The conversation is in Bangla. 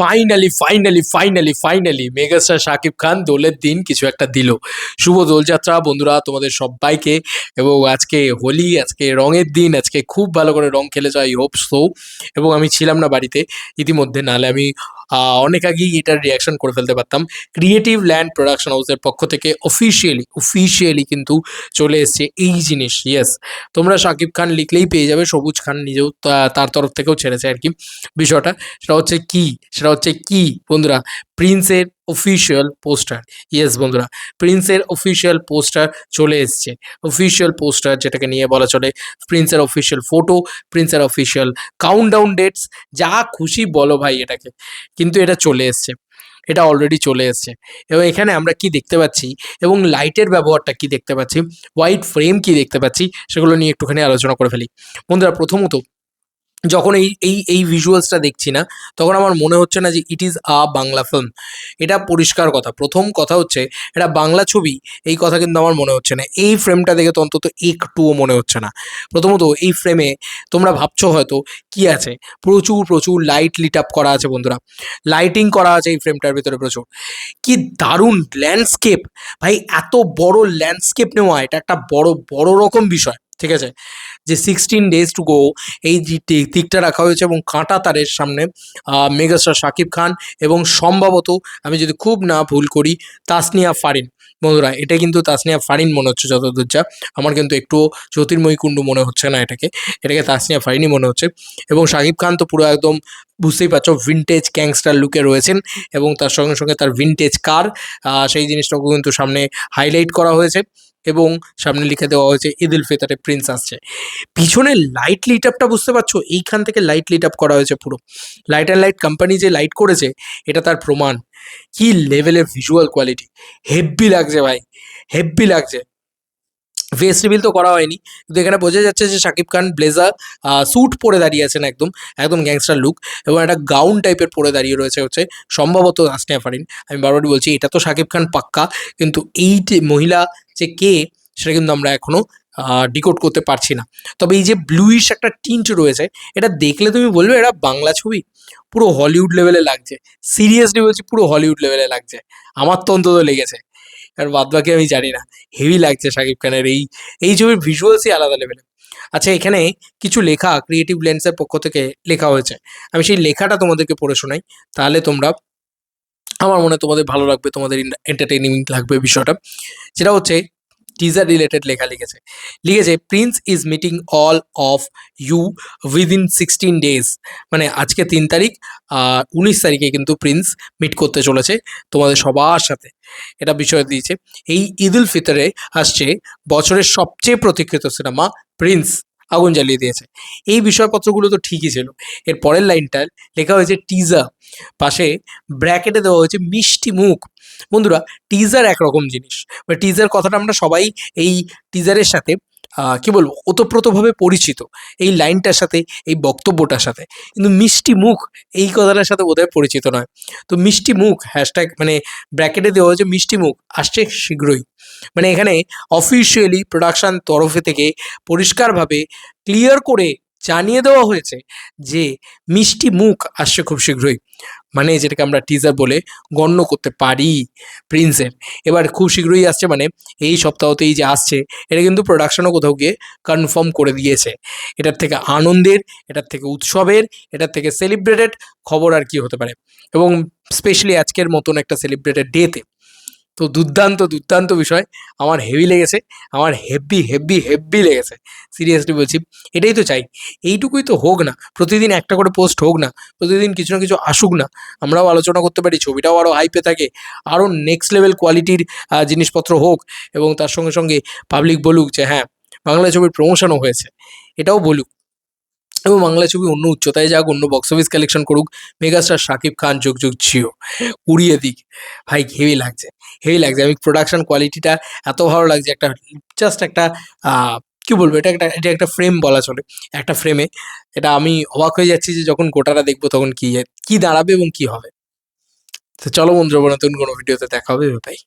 Finally finally finally finally megastar Shakib Khan দোলের দিন কিছু একটা দিল। শুভ দোলযাত্রা বন্ধুরা তোমাদের সবাইকে। এবং আজকে হোলি, আজকে রঙের দিন, আজকে খুব ভালো করে রং খেলেছো, আই হোপ সো। এবং আমি ছিলাম না বাড়িতে ইতিমধ্যে, নাহলে আমি অনেক আগেই এটার রিয়াকশন করে ফেলতে পারতাম। ক্রিয়েটিভ ল্যান্ড প্রোডাকশন হাউসের পক্ষ থেকে অফিসিয়ালি কিন্তু চলে এসছে এই জিনিস। ইয়েস, তোমরা শাকিব খান লিখলেই পেয়ে যাবে, সবুজ খান নিজেও তার তরফ থেকেও ছেড়েছে আর কি বিষয়টা। সেটা হচ্ছে কি বন্ধুরা, প্রিন্সের অফিসিয়াল পোস্টার। ইয়েস বন্ধুরা, প্রিন্সের অফিসিয়াল পোস্টার চলে এসছে। অফিসিয়াল পোস্টার যেটাকে নিয়ে বলা চলে, প্রিন্সের অফিসিয়াল ফটো, প্রিন্সের অফিসিয়াল কাউন্টডাউন ডেটস, যা খুশি বলো ভাই এটাকে, কিন্তু এটা চলে এসছে, এটা অলরেডি চলে এসছে। এবং এখানে আমরা কি দেখতে পাচ্ছি এবং লাইটের ব্যবহারটা কি দেখতে পাচ্ছি, হোয়াইট ফ্রেম কি দেখতে পাচ্ছি, সেগুলো নিয়ে একটুখানি আলোচনা করে ফেলি। বন্ধুরা প্রথমত, যখন এই ভিজুয়ালসটা দেখছি না, তখন আমার মনে হচ্ছে না যে it is a Bangla film. এটা পরিষ্কার কথা। প্রথম কথা হচ্ছে এটা বাংলা ছবি, এই কথা কিন্তু আমার মনে হচ্ছে না। এই ফ্রেমটা দেখে তো অন্তত একটুও মনে হচ্ছে না। প্রথমত এই ফ্রেমে তোমরা ভাবছো হয়তো কি আছে, প্রচুর প্রচুর লাইট লিট আপ করা আছে বন্ধুরা, লাইটিং করা আছে এই ফ্রেমটার ভিতরে প্রচুর। কি দারুণ ল্যান্ডস্কেপ ভাই, এত বড় ল্যান্ডস্কেপ নেওয়া এটা একটা বড় বড় রকম বিষয়, ঠিক আছে। যে 16 days টু গো, এই যে দিকটা রাখা হয়েছে এবং কাঁটা তারের সামনে মেগাস্টার শাকিব খান এবং সম্ভবত, আমি যদি খুব না ভুল করি, তাসনিয়া ফারিন। বন্ধুরা এটা কিন্তু তাসনিয়া ফারিন মনে হচ্ছে যতদূর যা, আমার কিন্তু একটুও জ্যোতির্ময়ী কুণ্ডু মনে হচ্ছে না, এটাকে তাসনিয়া ফারিনই মনে হচ্ছে। এবং শাকিব খান তো পুরো একদম বুঝতেই পারছো ভিনটেজ গ্যাংস্টার লুকে রয়েছেন, এবং তার সঙ্গে সঙ্গে তার ভিনটেজ কার, সেই জিনিসটাকেও কিন্তু সামনে হাইলাইট করা হয়েছে। এবং সামনে লিখে দেওয়া হয়েছে ঈদ উল ফিতরে প্রিন্স আসছে। পিছনে লাইট লিট আপটা বুঝতে পারছো, এইখান থেকে লাইট লিট আপ করা হয়েছে পুরো। লাইট অ্যান্ড লাইট কোম্পানি যে লাইট করেছে, এটা তার প্রমাণ। কি লেভেলের ভিজুয়াল কোয়ালিটি, হেব্বি লাগছে ভাই, হেব্বি লাগছে। ফেস রিভিল তো করা হয়নি, কিন্তু এখানে বোঝা যাচ্ছে যে শাকিব খান ব্লেজার স্যুট পরে দাঁড়িয়ে আছেন, একদম একদম গ্যাংস্টার লুক, এবং একটা গাউন টাইপের পরে দাঁড়িয়ে রয়েছে হচ্ছে সম্ভবত তাসনিয়া ফারিন। আমি বারবারই বলছি এটা তো শাকিব খান পাক্কা, কিন্তু এই যে মহিলা যে কে, সেটা কিন্তু আমরা এখনো ডিকোড করতে পারছি না। তবে এই যে ব্লুইশ একটা টিন্ট রয়েছে, এটা দেখলে তুমি বলবে এটা বাংলা ছবি, পুরো হলিউড লেভেলে লাগছে। সিরিয়াসলি বলছি, পুরো হলিউড লেভেলে লাগছে, আমার তো অন্তত লেগেছে। আর বাদ বাকি আমি জানি না। হেভি লাগছে শাকিব খানের এই ছবির ভিজুয়ালসই আলাদা লেভেলের। আচ্ছা, এখানে কিছু লেখা ক্রিয়েটিভ লেন্সের পক্ষ থেকে লেখা হয়েছে, আমি সেই লেখাটা তোমাদেরকে পড়ে শোনাই, তাহলে তোমরা, আমার মনে হয় তোমাদের ভালো লাগবে, তোমাদের এন্টারটেইনিং লাগবে বিষয়টা। যেটা হচ্ছে টিজার রিলেটেড লেখা লিখেছে Prince is meeting all of you within 16 days। মানে আজকে 3 তারিখ, 19 তারিখে কিন্তু প্রিন্স মিট করতে চলেছে তোমাদের সবার সাথে, এটা বিষয় দিয়েছে। এই ঈদ উল ফিতরে আসছে বছরের সবচেয়ে প্রতীক্ষিত সিনেমা প্রিন্স, আগুন জ্বালিয়ে দিয়েছে। এই বিষয়পত্রগুলো তো ঠিকই ছিল। এর পরের লাইনটা লেখা হয়েছে টিজার, পাশে ব্র্যাকেটে দেওয়া হয়েছে মিষ্টি মুখ। বন্ধুরা টিজার একরকম জিনিস, বা টিজার কথাটা আমরা সবাই এই টিজারের সাথে কি বলবো, ওতপ্রোতভাবে পরিচিত এই লাইনটার সাথে, এই বক্তব্যটার সাথে, কিন্তু মিষ্টি মুখ এই কথাটার সাথে বোধহয় পরিচিত নয়। তো মিষ্টি মুখ হ্যাশট্যাগ, মানে ব্র্যাকেটে দেওয়া হয়েছে মিষ্টি মুখ, আসছে শীঘ্রই। মানে এখানে অফিসিয়ালি প্রোডাকশন তরফে থেকে পরিষ্কারভাবে ক্লিয়ার করে জানিয়ে দেওয়া হয়েছে যে মিষ্টি মুখ আসছে খুব শীঘ্রই, মানে যেটাকে আমরা টিজার বলে গণ্য করতে পারি প্রিন্সের। এবার খুব শীঘ্রই আসছে, মানে এই সপ্তাহতেই যে আসছে, এটা কিন্তু প্রোডাকশনও কোথাও গিয়ে কনফার্ম করে দিয়েছে। এটার থেকে আনন্দের, এটার থেকে উৎসবের, এটার থেকে সেলিব্রেটেড খবর আর কি হতে পারে, এবং স্পেশালি আজকের মতন একটা সেলিব্রেটেড ডেতে। তো দুর্দান্ত দুর্দান্ত বিষয়, আমার হেভি লেগেছে, আমার হেভি হেভি হেভি লেগেছে, সিরিয়াসলি বলছি। এটাই তো চাই, এইটুকুই তো হোক না, প্রতিদিন একটা করে পোস্ট হোক না, প্রতিদিন কিছু না কিছু আসুক না, আমরাও আলোচনা করতে পারি, ছবিটাও আরও হাইপে থাকে, আরও নেক্সট লেভেল কোয়ালিটির জিনিসপত্র হোক, এবং তার সঙ্গে সঙ্গে পাবলিক বলুক যে হ্যাঁ বাংলা ছবির প্রমোশনও হয়েছে, এটাও বলুক, এবং বাংলা ছবি অন্য উচ্চতায় যাক, অন্য বক্স অফিস কালেকশন করুক, মেগাস্টার শাকিব খান যুগ যুগ জিও উড়িয়ে দিক। ভাই হেভি লাগছে, হেভি লাগছে। আমি প্রোডাকশন কোয়ালিটিটা এত ভালো লাগছে, একটা জাস্ট একটা কী বলবো, এটা একটা ফ্রেম বলা চলে, একটা ফ্রেমে এটা আমি অবাক হয়ে যাচ্ছি যে যখন গোটাটা দেখবো তখন কী দাঁড়াবে এবং কী হবে। তো চলো বন্ধুরা, নতুন কোনো ভিডিওতে দেখা হবে, ভাই।